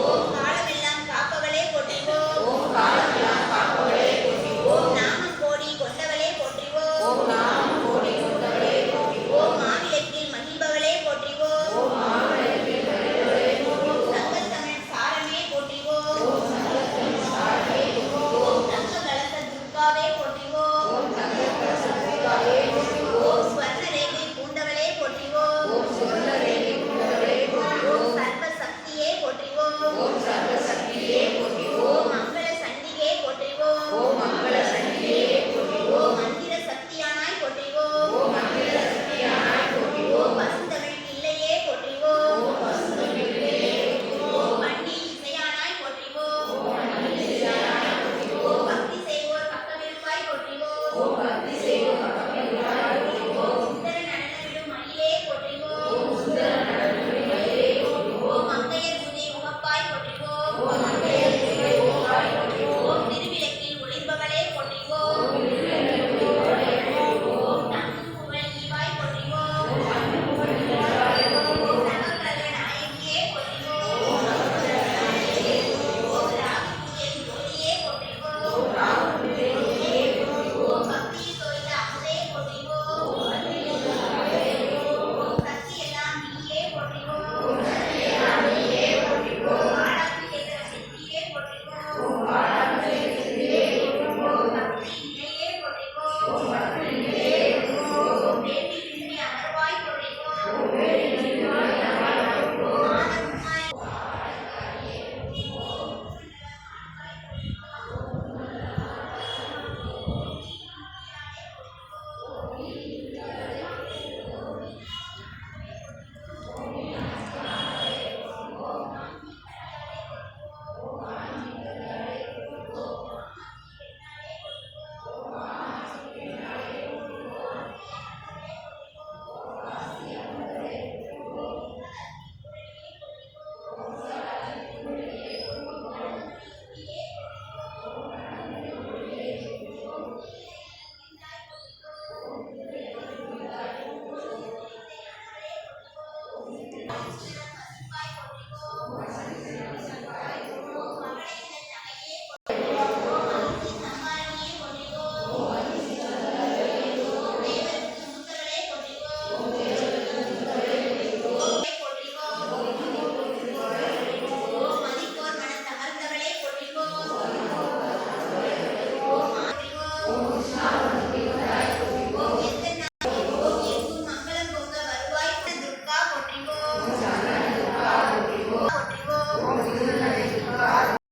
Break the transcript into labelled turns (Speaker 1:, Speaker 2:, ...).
Speaker 1: ஓம் காலமெல்லாம் காப்பவளே போற்றிவோம். ஓம் காலமெல்லாம் காப்பவளே போற்றிவோம். ஓம் நாமம் கோடி கொண்டவளே போற்றிவோம். ஓம் நாமம் கோடி கொண்டவளே போற்றிவோம். ஓம் மாவிளக்கில் மகிழ்பவளே போற்றிவோம். ஓம் மாவிளக்கில் மகிழ்பவளே போற்றிவோம். சங்கத்தமிழ் சாரமே போற்றிவோம். ஓம் சங்கத்தமிழ் சாரமே போற்றிவோம். ஓம் தங்க கலச துர்காவே போற்றிவோம். ஓம் தங்க கலச துர்காவே போற்றிவோம். ஓம் ஸ்வர்ண ரேகை பூண்டவளே போற்றிவோம். ஓம் ஸ்வர்ண ரேகை பூண்டவளே போற்றிவோம். ஓம் சர்வ சக்தியே போற்றிவோம். ஓம் சர்வ சக்தியே போற்றிவோம். ஓம் மங்கள சண்டிகே போற்றிவோம். ஓம் மங்கள சண்டிகே போற்றிவோம். ஓம் மந்திர சக்தியானாய் போற்றிவோம். ஓம் மந்திர சக்தியானாய் போற்றிவோம். ஓம் பசுந்தமிழ் பிள்ளையே போற்றிவோம். ஓம் பசுந்தமிழ் பிள்ளையே போற்றிவோம். ஓம் வண்டி இசையானாய் போற்றிவோம். ஓம் வண்டி இசையானாய் போற்றிவோம். ஓம் பக்தி செய்வோர் பக்கமிருப்பாய் போற்றிவோம். ஓம் பக்தி செய்வோர் பக்கமிருப்பாய் போற்றிவோம். சுந்தர நடனமிடும் மயிலே போற்றிவோம். ஓம் சுந்தர நடனமிடும் மயிலே போற்றிவோம். ஓம் மங்கையர் பூஜை உகப்பாய் போற்றிவோம். ஓம் மங்கையர் பூஜை உகப்பாய் போற்றிவோம். ஓம் திருவிளக்கில் ஒளிர்பவளே போற்றிவோம். ஓம் திருவிளக்கில் ஒளிர்பவளே போற்றிவோம். ஓம் தங்கும் புகழ் ஈவாய் போற்றிவோம். ஓம் தங்கும் புகழ் ஈவாய் போற்றிவோம். ஓம் நவக்கிரக நாயகியே போற்றிவோம். ஓம் நவக்கிரக நாயகியே போற்றிவோம். ஓம் ராகு பூஜை ஜோதியே போற்றிவோம். ஓம் ராகு பூஜை ஜோதியே போற்றிவோம். ஓம் பக்தியில் தோய்ந்த அமுதே போற்றிவோம். ஓம் பக்தியில் தோய்ந்த அமுதே போற்றிவோம். ஓம் சக்தி எல்லாம் நீயே போற்றிவோம். ஓம் சக்தி எல்லாம் நீயே போற்றிவோம். வாழாக்கு கேட்கிற சித்தியே போற்றிவோம். ஓம் வாழாக்கு கேட்கிற சித்தியே போற்றிவோம். ஓம் பக்தி நிலையே போற்றிவோம். ஓம் பக்தி நிலையே போற்றிவோம். ஓம் வேண்டி விரும்பி அமர்வாய் போற்றிவோம். ஓம் வேண்டி விரும்பி அமர்வாய் போற்றிவோம். ஆனந்தமாய்